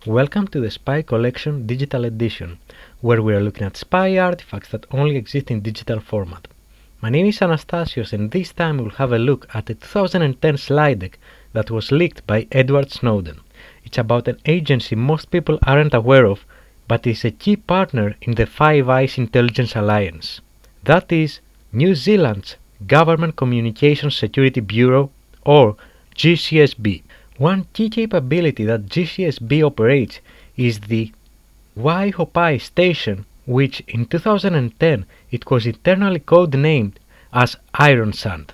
Welcome to the Spy Collection Digital Edition, where we are looking at spy artifacts that only exist in digital format. My name is Anastasios, and this time we'll have a look at a 2010 slide deck that was leaked by Edward Snowden. It's about an agency most people aren't aware of, but is a key partner in the Five Eyes Intelligence Alliance. That is, New Zealand's Government Communications Security Bureau, or GCSB. One key capability that GCSB operates is the Waihopai station, which in 2010 it was internally codenamed as IRONSAND.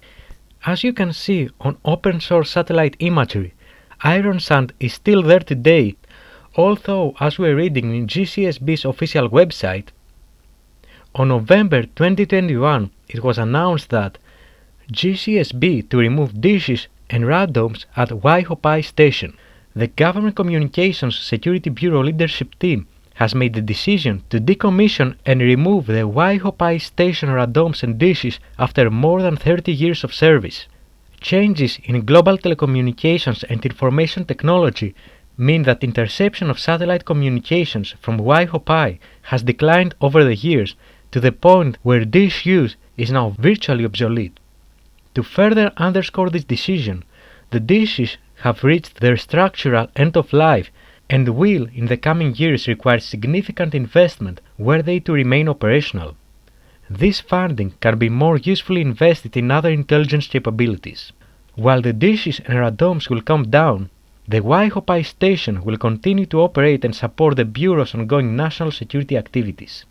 As you can see on open source satellite imagery, IRONSAND is still there today, although as we're reading in GCSB's official website, on November 2021 it was announced that GCSB to remove dishes and Radomes at Waihopai Station. The Government Communications Security Bureau leadership team has made the decision to decommission and remove the Waihopai Station Radomes and dishes after more than 30 years of service. Changes in global telecommunications and information technology mean that interception of satellite communications from Waihopai has declined over the years to the point where dish use is now virtually obsolete. To further underscore this decision, the dishes have reached their structural end of life and will in the coming years require significant investment were they to remain operational. This funding can be more usefully invested in other intelligence capabilities. While the dishes and Radomes will come down, the Waihopai station will continue to operate and support the Bureau's ongoing national security activities.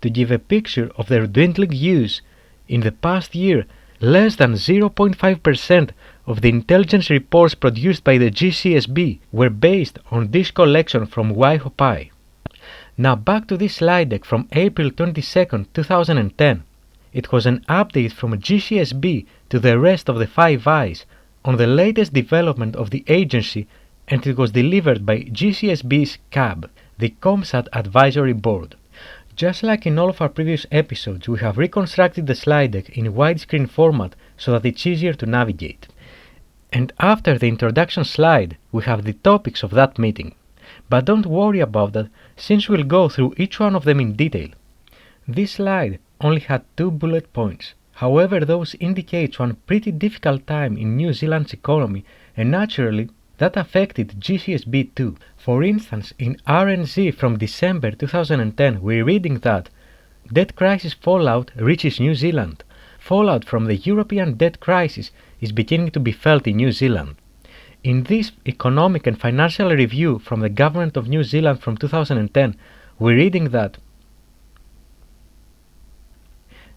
To give a picture of their dwindling use, in the past year, less than 0.5% of the intelligence reports produced by the GCSB were based on dish collection from Waihopai. Now back to this slide deck from April 22, 2010. It was an update from GCSB to the rest of the Five Eyes on the latest development of the agency, and it was delivered by GCSB's CAB, the COMSAT Advisory Board. Just like in all of our previous episodes, we have reconstructed the slide deck in widescreen format so that it's easier to navigate. And after the introduction slide, we have the topics of that meeting. But don't worry about that, since we'll go through each one of them in detail. This slide only had 2 bullet points. However, those indicate one pretty difficult time in New Zealand's economy, and naturally, that affected GCSB too. For instance, in RNZ from December 2010, we're reading that debt crisis fallout reaches New Zealand. Fallout from the European debt crisis is beginning to be felt in New Zealand. In this economic and financial review from the Government of New Zealand from 2010, we're reading that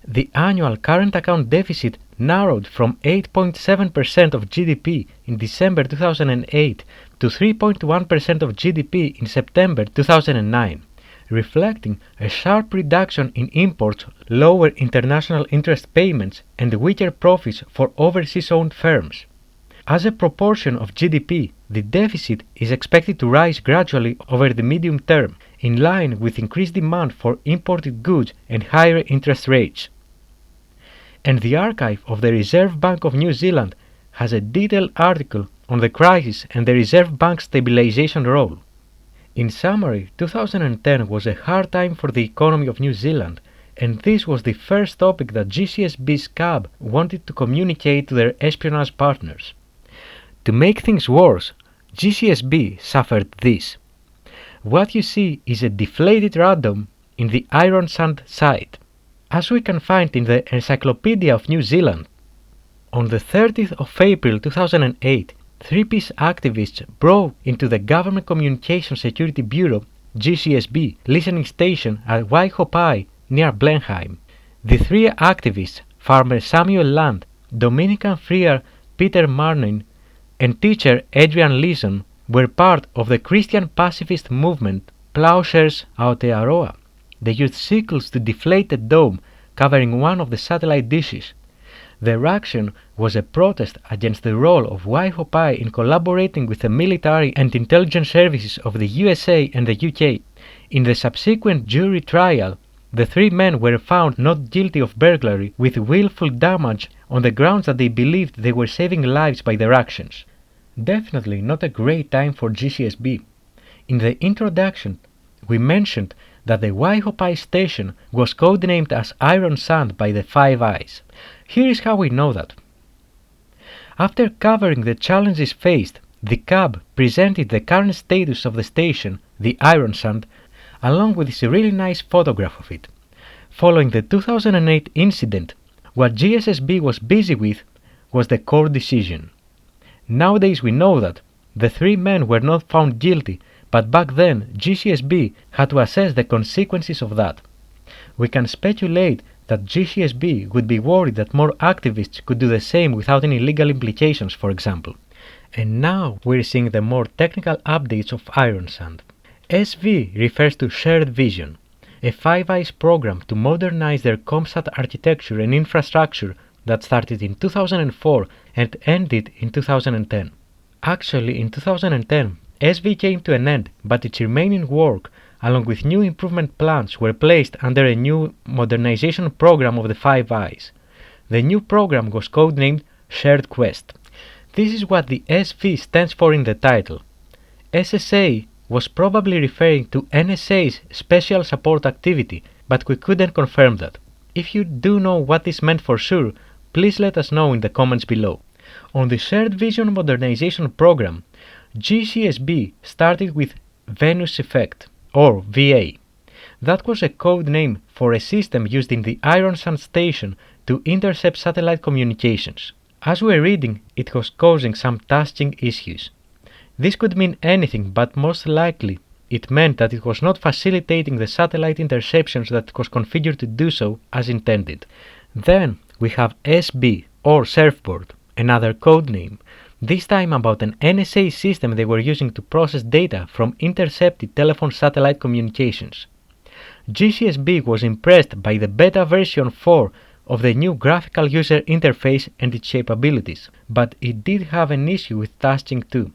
the annual current account deficit narrowed from 8.7% of GDP in December 2008 to 3.1% of GDP in September 2009, reflecting a sharp reduction in imports, lower international interest payments, and weaker profits for overseas-owned firms. As a proportion of GDP, the deficit is expected to rise gradually over the medium term, in line with increased demand for imported goods and higher interest rates. And the archive of the Reserve Bank of New Zealand has a detailed article on the crisis and the Reserve Bank's stabilization role. In summary, 2010 was a hard time for the economy of New Zealand, and this was the first topic that GCSB's CAB wanted to communicate to their espionage partners. To make things worse, GCSB suffered this. What you see is a deflated Radome in the IRONSAND site. As we can find in the Encyclopedia of New Zealand, on the 30th of April 2008, 3 activists broke into the Government Communications Security Bureau GCSB listening station at Waihopai near Blenheim. The 3 activists, farmer Samuel Land, Dominican friar Peter Marnin, and teacher Adrian Leeson, were part of the Christian pacifist movement Plowshares Aotearoa. They used sickles to deflate a dome covering one of the satellite dishes. Their action was a protest against the role of Waihopai in collaborating with the military and intelligence services of the USA and the UK. In the subsequent jury trial, the 3 men were found not guilty of burglary with willful damage on the grounds that they believed they were saving lives by their actions. Definitely not a great time for GCSB. In the introduction, we mentioned that the Waihopai station was codenamed as IRONSAND by the Five Eyes. Here is how we know that. After covering the challenges faced, the CAB presented the current status of the station, the IRONSAND, along with this really nice photograph of it. Following the 2008 incident, what GSSB was busy with was the court decision. Nowadays we know that the three men were not found guilty, but back then GCSB had to assess the consequences of that. We can speculate that GCSB would be worried that more activists could do the same without any legal implications, for example. And now we're seeing the more technical updates of IRONSAND. SV refers to Shared Vision, a Five Eyes program to modernize their COMSAT architecture and infrastructure that started in 2004 and ended in 2010. Actually, in 2010, SV came to an end, but its remaining work, along with new improvement plans, were placed under a new modernization program of the Five Eyes. The new program was codenamed Shared Quest. This is what the SV stands for in the title. SSA was probably referring to NSA's Special Support Activity, but we couldn't confirm that. If you do know what this meant for sure, please let us know in the comments below. On the Shared Vision Modernization Program, GCSB started with Venus Effect, or VA. That was a code name for a system used in the IRONSAND station to intercept satellite communications. As we're reading, it was causing some tasking issues. This could mean anything, but most likely it meant that it was not facilitating the satellite interceptions that it was configured to do so as intended. Then we have SB, or Surfboard, another code name, this time about an NSA system they were using to process data from intercepted telephone satellite communications. GCSB was impressed by the beta version 4 of the new graphical user interface and its capabilities, but it did have an issue with tasking too,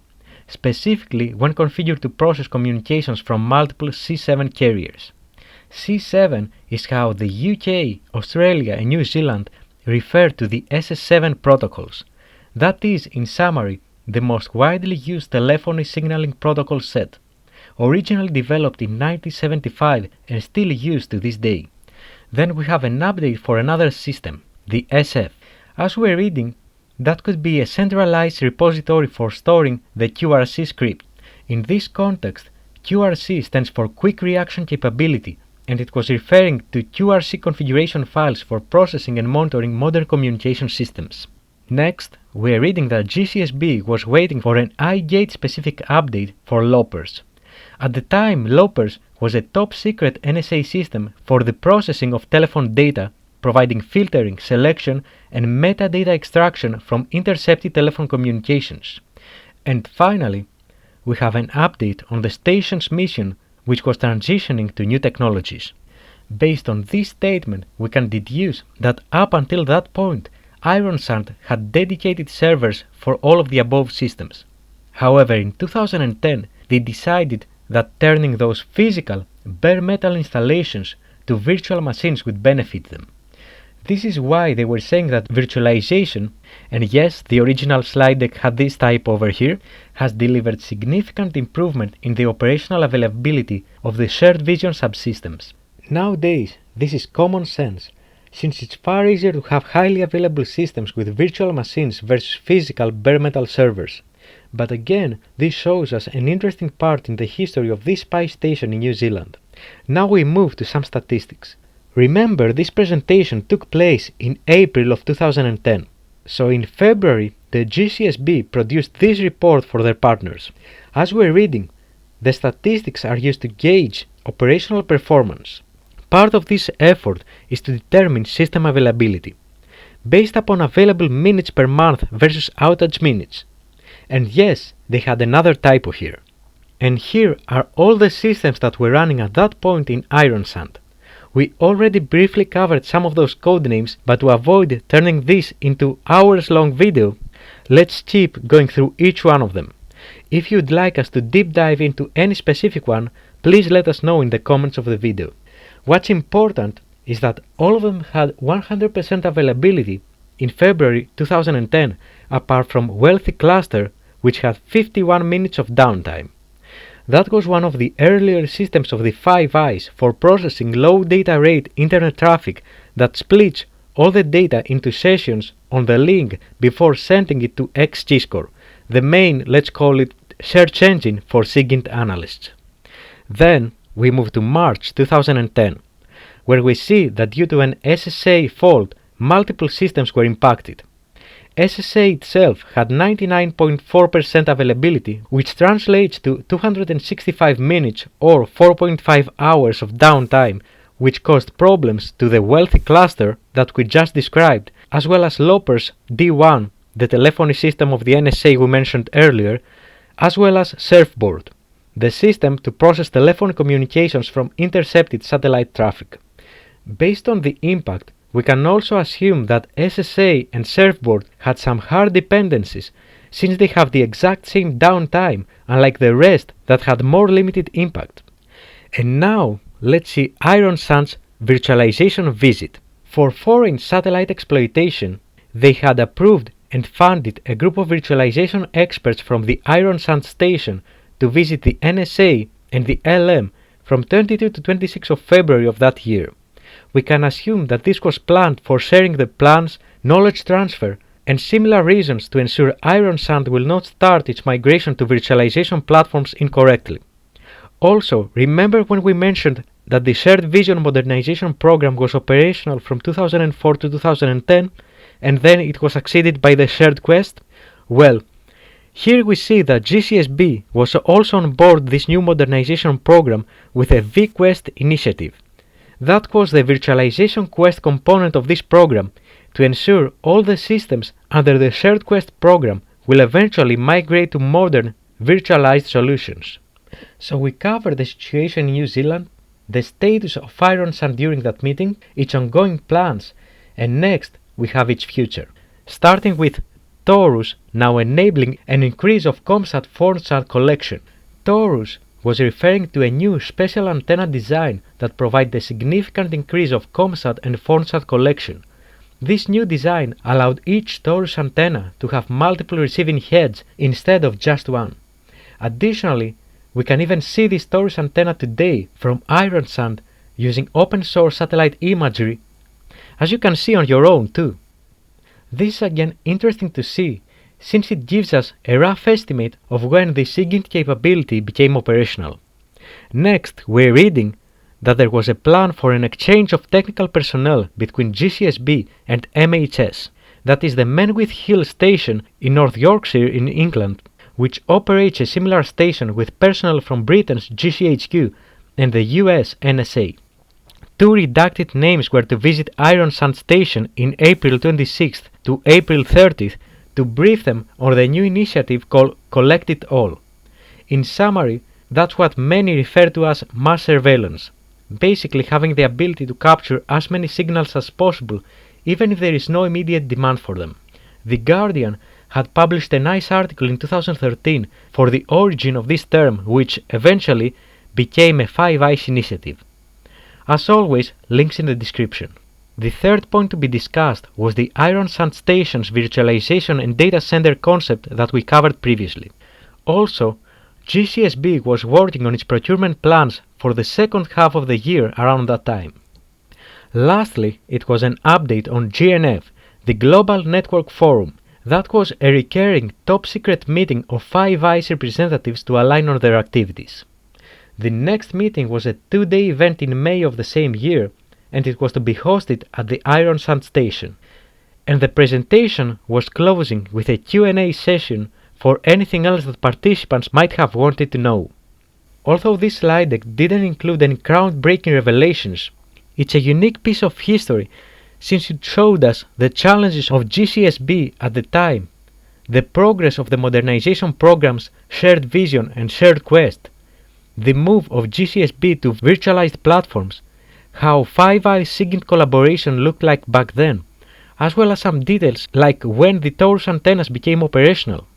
specifically when configured to process communications from multiple C7 carriers. C7 is how the UK, Australia and New Zealand refer to the SS7 protocols. That is, in summary, the most widely used telephony signaling protocol set, originally developed in 1975 and still used to this day. Then we have an update for another system, the SF. As we're reading, that could be a centralized repository for storing the QRC script. In this context, QRC stands for Quick Reaction Capability, and it was referring to QRC configuration files for processing and monitoring modern communication systems. Next, we are reading that GCSB was waiting for an iGate specific update for Loppers. At the time, Loppers was a top secret NSA system for the processing of telephone data, providing filtering, selection, and metadata extraction from intercepted telephone communications. And finally, we have an update on the station's mission, which was transitioning to new technologies. Based on this statement, we can deduce that up until that point, IRONSAND had dedicated servers for all of the above systems. However, in 2010, they decided that turning those physical, bare metal installations to virtual machines would benefit them. This is why they were saying that virtualization, and yes, the original slide deck had this type over here, has delivered significant improvement in the operational availability of the shared vision subsystems. Nowadays, this is common sense, since it's far easier to have highly available systems with virtual machines versus physical bare metal servers. But again, this shows us an interesting part in the history of this spy station in New Zealand. Now we move to some statistics. Remember, this presentation took place in April of 2010. So in February, the GCSB produced this report for their partners. As we're reading, the statistics are used to gauge operational performance. Part of this effort is to determine system availability, based upon available minutes per month versus outage minutes. And yes, they had another typo here. And here are all the systems that were running at that point in IRONSAND. We already briefly covered some of those codenames, but to avoid turning this into hours-long video, let's skip going through each one of them. If you'd like us to deep dive into any specific one, please let us know in the comments of the video. What's important is that all of them had 100% availability in February 2010, apart from Wealthy Cluster, which had 51 minutes of downtime. That was one of the earlier systems of the Five Eyes for processing low data rate internet traffic that splits all the data into sessions on the link before sending it to XGScore, the main, let's call it, search engine for SIGINT analysts. Then we move to March 2010, where we see that due to an SSA fault, multiple systems were impacted. SSA itself had 99.4% availability, which translates to 265 minutes or 4.5 hours of downtime, which caused problems to the wealthy cluster that we just described, as well as Loper's D1, the telephony system of the NSA we mentioned earlier, as well as Surfboard, the system to process telephone communications from intercepted satellite traffic. Based on the impact, we can also assume that SSA and Surfboard had some hard dependencies, since they have the exact same downtime, unlike the rest that had more limited impact. And now, let's see IRONSAND's virtualization visit. For foreign satellite exploitation, they had approved and funded a group of virtualization experts from the IRONSAND station to visit the NSA and the LM from 22 to 26 of February of that year. We can assume that this was planned for sharing the plans, knowledge transfer, and similar reasons to ensure IRONSAND will not start its migration to virtualization platforms incorrectly. Also, remember when we mentioned that the Shared Vision modernization program was operational from 2004 to 2010, and then it was succeeded by the Shared Quest? Well, here we see that GCSB was also on board this new modernization program with a vQuest initiative. That was the virtualization quest component of this program to ensure all the systems under the Shared Quest program will eventually migrate to modern, virtualized solutions. So we covered the situation in New Zealand, the status of IRONSAND during that meeting, its ongoing plans, and next we have its future. Starting with Taurus now enabling an increase of COMSAT ForSat collection. Taurus was referring to a new special antenna design that provided a significant increase of COMSAT and ForSat collection. This new design allowed each Taurus antenna to have multiple receiving heads instead of just one. Additionally, we can even see this Taurus antenna today from IRONSAND using open source satellite imagery, as you can see on your own too. This is again interesting to see, since it gives us a rough estimate of when the SIGINT capability became operational. Next, we're reading that there was a plan for an exchange of technical personnel between GCSB and MHS, that is the Menwith Hill station in North Yorkshire in England, which operates a similar station with personnel from Britain's GCHQ and the US NSA. Two redacted names were to visit IRONSAND station in April 26th to April 30th to brief them on the new initiative called Collect It All. In summary, that's what many refer to as mass surveillance, basically having the ability to capture as many signals as possible even if there is no immediate demand for them. The Guardian had published a nice article in 2013 for the origin of this term, which eventually became a Five Eyes initiative. As always, links in the description. The third point to be discussed was the IRONSAND station's virtualization and data center concept that we covered previously. Also, GCSB was working on its procurement plans for the second half of the year around that time. Lastly, it was an update on GNF, the Global Network Forum. That was a recurring top-secret meeting of Five Eyes representatives to align on their activities. The next meeting was a 2-day event in May of the same year, and it was to be hosted at the IRONSAND station. And the presentation was closing with a Q&A session for anything else that participants might have wanted to know. Although this slide deck didn't include any groundbreaking revelations, it's a unique piece of history since it showed us the challenges of GCSB at the time, the progress of the modernization programs Shared Vision and Shared Quest, the move of GCSB to virtualized platforms, how Five Eyes SIGINT collaboration looked like back then, as well as some details like when the Taurus antennas became operational.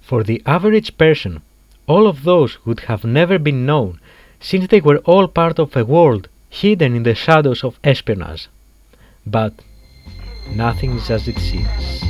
For the average person, all of those would have never been known, since they were all part of a world hidden in the shadows of espionage. But nothing is as it seems.